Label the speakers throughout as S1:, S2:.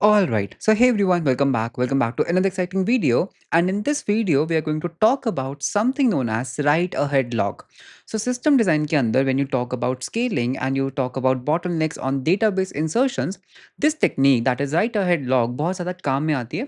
S1: All right. So, hey everyone, welcome back. Welcome back to another exciting video. And in this video, we are going to talk about something known as write ahead log. So, system design के अंदर, when you talk about scaling and you talk about bottlenecks on database insertions, this technique that is write ahead log बहुत ज़्यादा काम में आती है.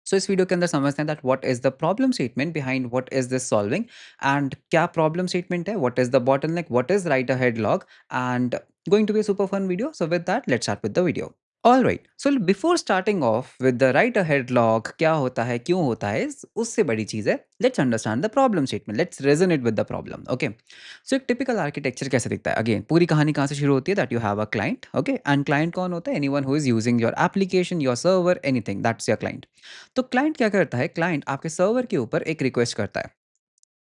S1: सो इस video के अंदर समझते हैं that what is the problem statement behind what is this solving and क्या प्रॉब्लम स्टेटमेंट है what is the bottleneck what is write ahead log and going to be super fun video so with that let's start with the video. All right, so before starting of with the write ahead log क्या होता है क्यों होता है उससे बड़ी चीज़ है let's understand the problem statement let's resonate with the problem. Okay, so एक टिपिकल आर्किटेक्चर कैसे दिखता है? अगेन पूरी कहानी कहाँ से शुरू होती है that you have a client. Okay, and client कौन होता है? Anyone who is using your application your server anything that's your client. तो क्लाइंट क्या करता है? क्लाइंट आपके सर्वर के ऊपर एक रिक्वेस्ट करता है.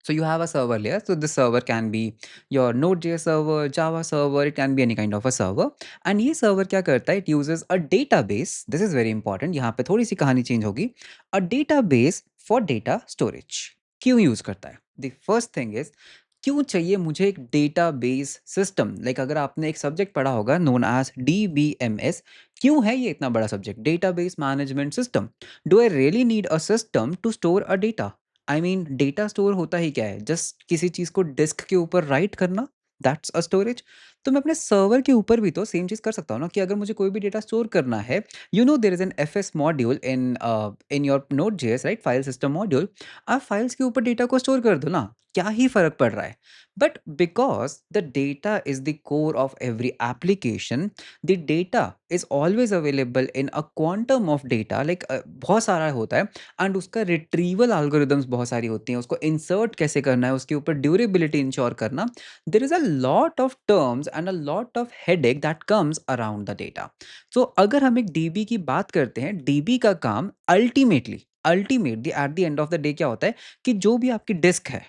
S1: So you have a server layer. So this server can be your Node.js server, Java server. It can be any kind of a server. And ये server क्या करता है? It uses a database. This is very important. यहाँ पे थोड़ी सी कहानी change होगी. A database for data storage. क्यों use करता है? The first thing is क्यों चाहिए मुझे एक डेटाबेस सिस्टम? लाइक अगर आपने एक सब्जेक्ट पढ़ा होगा नोन एज DBMS, क्यों है ये इतना बड़ा subject? Database management system. Do I really need a system to store a data? I mean data store होता ही क्या है? जस्ट किसी चीज़ को डिस्क के ऊपर राइट करना, दैट्स अ स्टोरेज. तो मैं अपने सर्वर के ऊपर भी तो सेम चीज़ कर सकता हूँ ना कि अगर मुझे कोई भी डेटा स्टोर करना है, you know there is an FS module in your Node JS, right? File system module. आप फाइल्स के ऊपर डेटा को स्टोर कर दो ना, क्या ही फ़र्क पड़ रहा है? But because the data is the core of every application, the data is always available in a quantum of data, like बहुत सारा होता है एंड उसका रिट्रीवल एल्गोरिदम्स बहुत सारी होती हैं, उसको इंसर्ट कैसे करना है, उसके ऊपर ड्यूरेबिलिटी इंश्योर करना. There is a lot of terms and a lot of headache that comes around the data. So अगर हम एक डीबी की बात करते हैं, डीबी का काम ultimately at the end of the day क्या होता है कि जो भी आपकी डिस्क है,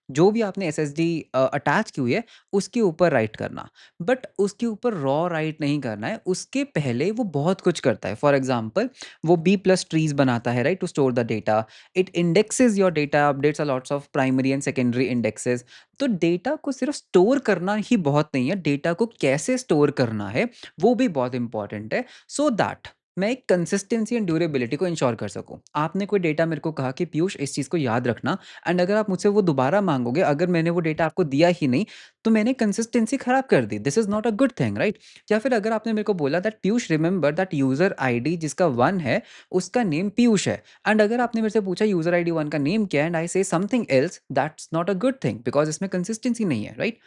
S1: जो भी आपने एसएसडी अटैच की हुई है, उसके ऊपर राइट करना. बट उसके ऊपर रॉ राइट नहीं करना है, उसके पहले वो बहुत कुछ करता है. फॉर एग्जाम्पल, वो बी प्लस ट्रीज बनाता है, right, to store the data. It indexes your data, updates a lots of primary and secondary indexes. तो डेटा को सिर्फ स्टोर करना ही बहुत नहीं है, डेटा को कैसे स्टोर करना है वो भी बहुत इंपॉर्टेंट है, सो दैट मैं एक कंसिस्टेंसी एंड ड्यूरेबिलिटी को इंश्योर कर सकूं. आपने कोई डेटा मेरे को कहा कि पीयूष इस चीज़ को याद रखना, एंड अगर आप मुझसे वो दोबारा मांगोगे, अगर मैंने वो डेटा आपको दिया ही नहीं, तो मैंने कंसिस्टेंसी खराब कर दी. This is not a good thing, right? या फिर अगर आपने मेरे को बोला that Piyush remember that user ID जिसका 1 है, उसका नेम पीयूष है, एंड अगर आपने मेरे से पूछा यूजर आईडी 1 का नेम क्या है एंड आई से something else, that's not a good thing because इसमें कंसिस्टेंसी नहीं है, right?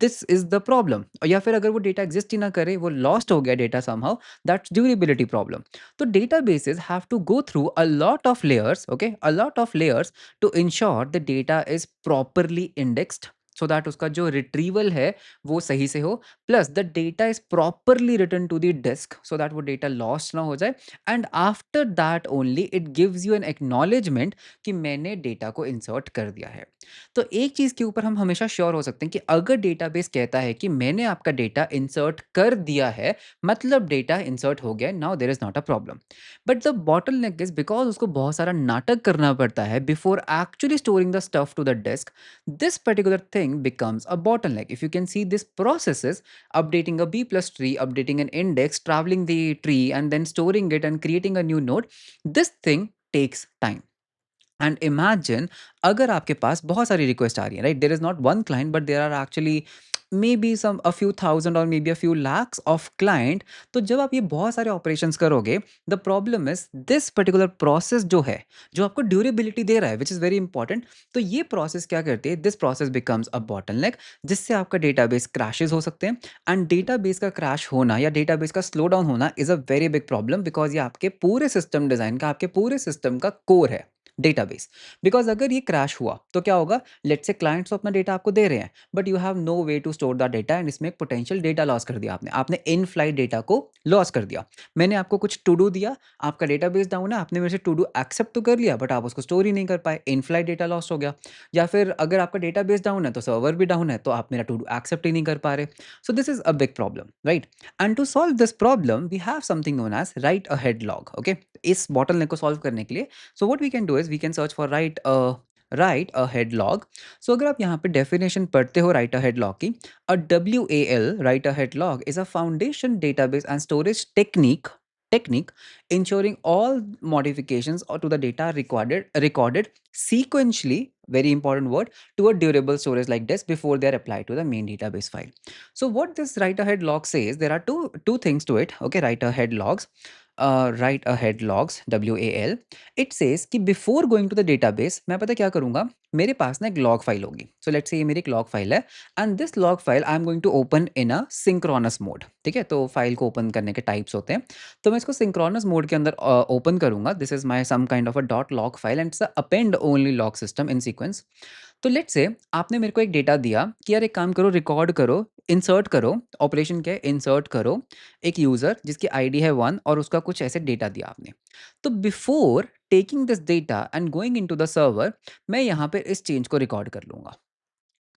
S1: This is the problem. या फिर अगर वो डेटा एग्जिस्ट ही ना करे, वो लॉस्ट हो गया data somehow, that's durability problem. तो databases have to go through a lot of layers, okay, a lot of layers to ensure the data is properly indexed, so that उसका जो retrieval है वो सही से हो, plus the data is properly written to the disk so that वो data lost ना हो जाए, and after that only it gives you an acknowledgement कि मैंने डेटा को इंसर्ट कर दिया है. तो एक चीज़ के ऊपर हम हमेशा श्योर हो सकते हैं कि अगर डेटाबेस कहता है कि मैंने आपका डेटा इंसर्ट कर दिया है, मतलब डेटा इंसर्ट हो गया, now there is not a problem. But the bottleneck is because उसको बहुत सारा नाटक करना पड़ता है before actually storing the stuff to the disk. This particular thing becomes a bottleneck. If you can see, this process is updating a b plus tree, updating an index, traveling the tree, and then storing it and creating a new node. This thing takes time. And imagine अगर आपके पास बहुत सारी request आ रही है, right? There is not one client but there are actually maybe some a few thousand और maybe a few lakhs of client. तो जब आप ये बहुत सारे ऑपरेशंस करोगे, the problem is this particular process जो है, जो आपको ड्यूरेबिलिटी दे रहा है, विच इज़ वेरी इंपॉर्टेंट. तो ये प्रोसेस क्या करती है? This process becomes a bottleneck, जिससे आपका डेटाबेस क्रैशेस हो सकते हैं. एंड डेटाबेस का क्रैश होना या डेटाबेस का स्लो डाउन होना is a very big problem because ये आपके पूरे सिस्टम डिज़ाइन का, आपके पूरे सिस्टम का कोर है, डेटाबेस. बिकॉज अगर ये क्रैश हुआ तो क्या होगा? लेट्स से क्लाइंट्स तो अपना डेटा आपको दे रहे हैं, but you have no way to store the data, and इसमें एक पोटेंशियल डेटा लॉस कर दिया आपने. आपने इन फ्लाइट डेटा को लॉस कर दिया. मैंने आपको कुछ टू डू दिया, आपका डेटाबेस डाउन है, आपने मेरे से टू डू एक्सेप्ट तो कर लिया, बट आप उसको स्टोर ही नहीं कर पाए, इन फ्लाइट डेटा लॉस हो गया. या फिर अगर आपका डेटाबेस डाउन है तो सर्वर भी डाउन है, तो आप मेरा टू डू एक्सेप्ट ही नहीं कर पा रहे. So this is a big problem, right? And to solve this problem we have something known as write ahead log. Okay, इस बॉटलनेक को सॉल्व करने के लिए, so what we can do is we can search for write ahead log. So अगर आप यहाँ पे definition पढ़ते हो write ahead log की, a WAL write ahead log is a foundation database and storage technique technique, ensuring all modifications or to the data recorded sequentially, very important word, to a durable storage like this before they are applied to the main database file. So what this write ahead log says, there are two things to it. Okay, write ahead logs, WAL. It says कि before going to the database मैं पता क्या करूँगा, मेरे पास ना एक log file होगी. So let's say ये मेरी एक log file है and this log file I am going to open in a synchronous mode. ठीक है, तो फाइल को ओपन करने के टाइप्स होते हैं. तो मैं इसको synchronous मोड के अंदर ओपन करूँगा. This is my some kind of a dot log file and it's append only log system in sequence. तो लेट्स से आपने मेरे को एक डेटा दिया कि यार एक काम करो, रिकॉर्ड करो, इंसर्ट करो. ऑपरेशन क्या है, इंसर्ट करो एक यूज़र जिसकी आईडी है 1 और उसका कुछ ऐसे डेटा दिया आपने. तो before taking this data and going into the server, मैं यहाँ पे इस चेंज को रिकॉर्ड कर लूँगा.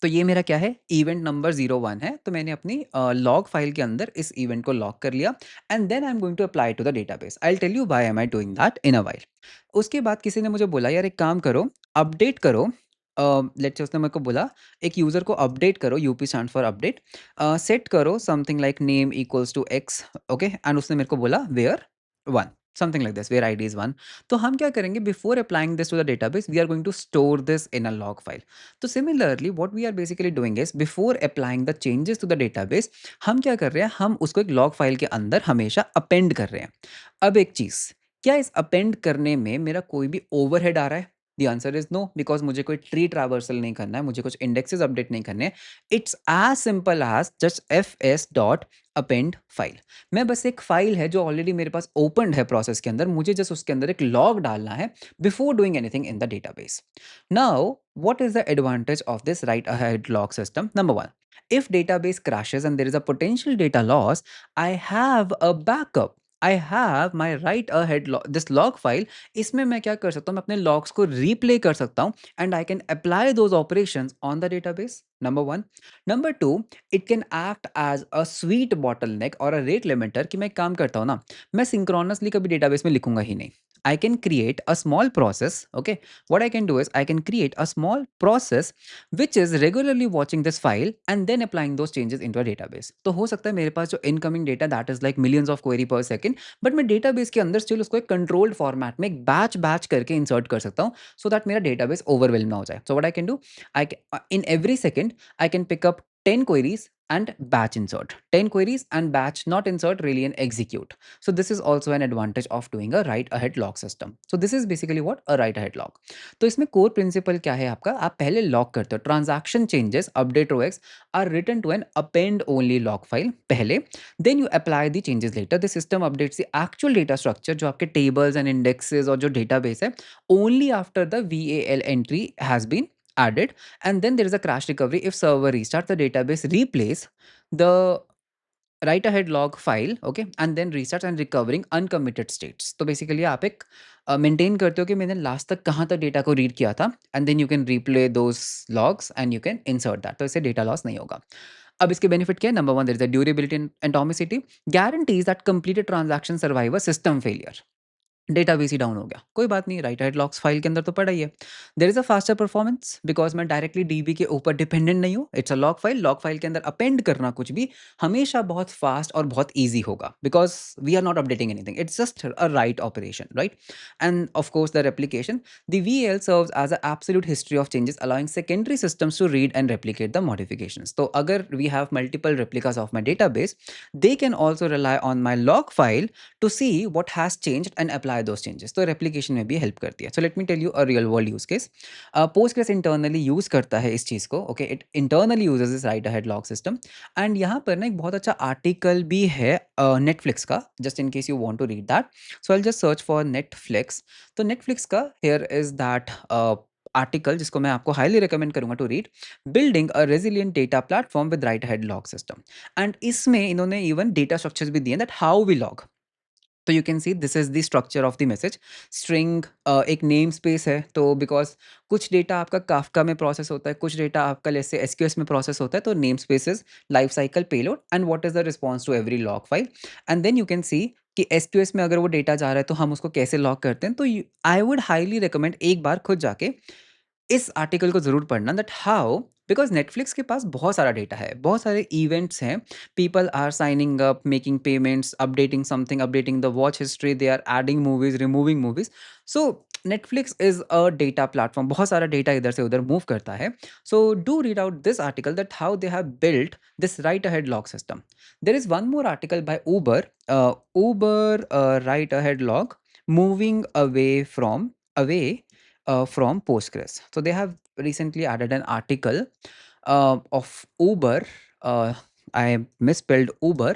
S1: तो ये मेरा क्या है, इवेंट नंबर 01 है. तो मैंने अपनी लॉग फाइल के अंदर इस इवेंट को लॉक कर लिया and then I am going to apply to the database. I will tell you why am I doing that in a while. उसके बाद किसी ने मुझे बोला यार एक काम करो, अपडेट करो. लेट्स से उसने मेरे को बोला एक यूज़र को अपडेट करो, UP stand for update. Set करो something like name equals to X. Okay, and उसने मेरे को बोला where 1, something like this, where ID is 1. तो हम क्या करेंगे, before applying this to the database we are going to store this in a log file. तो similarly what we are basically doing is before applying the changes to the database, हम क्या कर रहे हैं, हम उसको एक लॉग फाइल के अंदर हमेशा अपेंड कर रहे हैं. अब एक चीज़, क्या इस अपेंड करने में मेरा कोई भी ओवरहेड आ रहा है? The answer is no, because मुझे कोई ट्री ट्रैवर्सल नहीं करना है, मुझे कुछ इंडेक्सेस अपडेट नहीं करने हैं. It's as simple as just fs dot append file. मैं बस एक फाइल है जो ऑलरेडी मेरे पास ओपन है प्रोसेस के अंदर, मुझे जस्ट उसके अंदर एक लॉग डालना है before doing anything in the database. Now what is the advantage of this write ahead log system? Number one, if database crashes and there is a potential data loss, I have a backup. I have my write ahead this log file. इसमें मैं क्या कर सकता हूँ, मैं अपने logs को replay कर सकता हूँ and I can apply those operations on the database. Number one. Number two, it can act as a sweet bottleneck or a rate limiter कि मैं एक काम करता हूँ ना, मैं synchronously कभी database में लिखूंगा ही नहीं. I can create a small process. Okay, what I can do is I can create a small process which is regularly watching this file and then applying those changes into a database. तो हो सकता है मेरे पास जो incoming data that is like millions of query per second, but मैं database के अंदर still उसको एक controlled format में एक batch करके insert कर सकता हूँ so that मेरा database overwhelm ना हो जाए. So what I can do, in every second I can pick up 10 queries and batch insert, 10 queries and batch not insert really and execute. So this is also an advantage of doing a write ahead log system. So this is basically what a write ahead log. तो इसमें core principle क्या है आपका, आप पहले lock करते हो, transaction changes update OX are written to an append only log file पहले, then you apply the changes later. The system updates the actual data structure जो आपके टेबल्स एंड इंडेक्सेस और जो डेटाबेस है only after the VAL entry has been added, and then there is a crash recovery. If server restart, the database replace the write ahead log file, okay, and then restarts and recovering uncommitted states. तो basically आप एक maintain करते हो कि मैंने last तक कहाँ तक डेटा को रीड किया था and then you can replay those logs and you can insert that. तो इससे डेटा लॉस नहीं होगा. अब इसके बेनिफिट क्या है? Number one, there is a durability and atomicity, guarantees that completed transaction survive a system failure. Database ही down हो गया, कोई बात नहीं, राइट हेड लॉक्स फाइल के अंदर तो पड़ा ही है. There is a faster performance because मैं डायरेक्टली डीबी के ऊपर डिपेंडेंट नहीं हूँ. इट्स अ लॉग फाइल के अंदर अपेंड करना कुछ भी हमेशा बहुत फास्ट और बहुत ईजी होगा because we are not updating anything, it's just a write operation, right. And of course the replication, the VAL serves as a absolute history of changes allowing secondary systems to read and replicate the modifications. तो अगर we have multiple replicas of my database, they can also rely on my log file to see what has changed and apply those changes. तो replication में भी help करती है. So let me tell you a real world use case. Postgres internally use करता है इस चीज़ को. Okay, it internally uses this write ahead log system. And यहाँ पर ना एक बहुत अच्छा article भी है Netflix का, just in case you want to read that. So I'll just search for Netflix. तो Netflix का here is that आर्टिकल जिसको मैं आपको हाईली रिकमेंड करूंगा to read, building a resilient data platform with write ahead log system. And इसमें इन्होंने even data structures भी दिए दैट हाउ वी लॉग. तो you can see this is the structure of the message. String एक name space है, तो because कुछ data आपका काफका में प्रोसेस होता है, कुछ डेटा आपका जैसे SQS में प्रोसेस होता है, तो name spaces, life cycle, payload and what is the response to every log file. And then you can see कि SQS में अगर वो डेटा जा रहा है तो हम उसको कैसे लॉग करते हैं. तो आई वुड हाईली रिकमेंड एक बार खुद जाके इस आर्टिकल को जरूर पढ़ना, दैट हाउ बिकॉज़ नेटफ्लिक्स के पास बहुत सारा डेटा है, बहुत सारे इवेंट्स हैं, people are signing up, making payments, updating something, updating the watch history, they are adding movies, removing movies. So Netflix is a data platform, बहुत सारा डेटा इधर से उधर मूव करता है। So do read out this article that how they have built this write ahead log system. There is one more article by Uber write ahead log moving away from Postgres. So they have recently added an article of Uber. I misspelled Uber.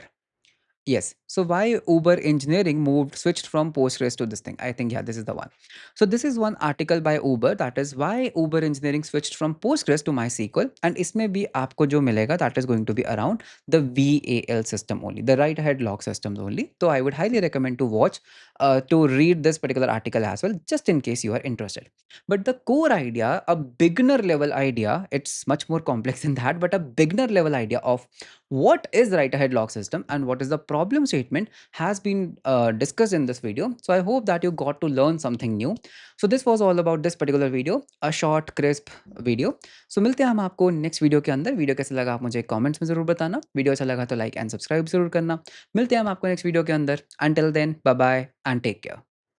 S1: Yes. So why Uber engineering switched from Postgres to this thing? I think, yeah, this is the one. So this is one article by Uber, that is why Uber engineering switched from Postgres to MySQL. And इसमें भी आपको जो मिलेगा, that is going to be around the VAL system only, the write ahead log systems only. So I would highly recommend to read this particular article as well, just in case you are interested. But the core idea, a beginner level idea, it's much more complex than that, but a beginner level idea of what is write ahead log system and what is the problem statement has been discussed in this video. So I hope that you got to learn something new. So this was all about this particular video, a short crisp video. So मिलते हैं हम आपको next video के अंदर। Video कैसा लगा आप मुझे कमेंट्स में ज़रूर बताना। वीडियो अच्छा लगा तो लाइक एंड सब्सक्राइब ज़रूर करना। मिलते हैं हम आपको नेक्स्ट वीडियो के अंदर। Until then bye bye and take care.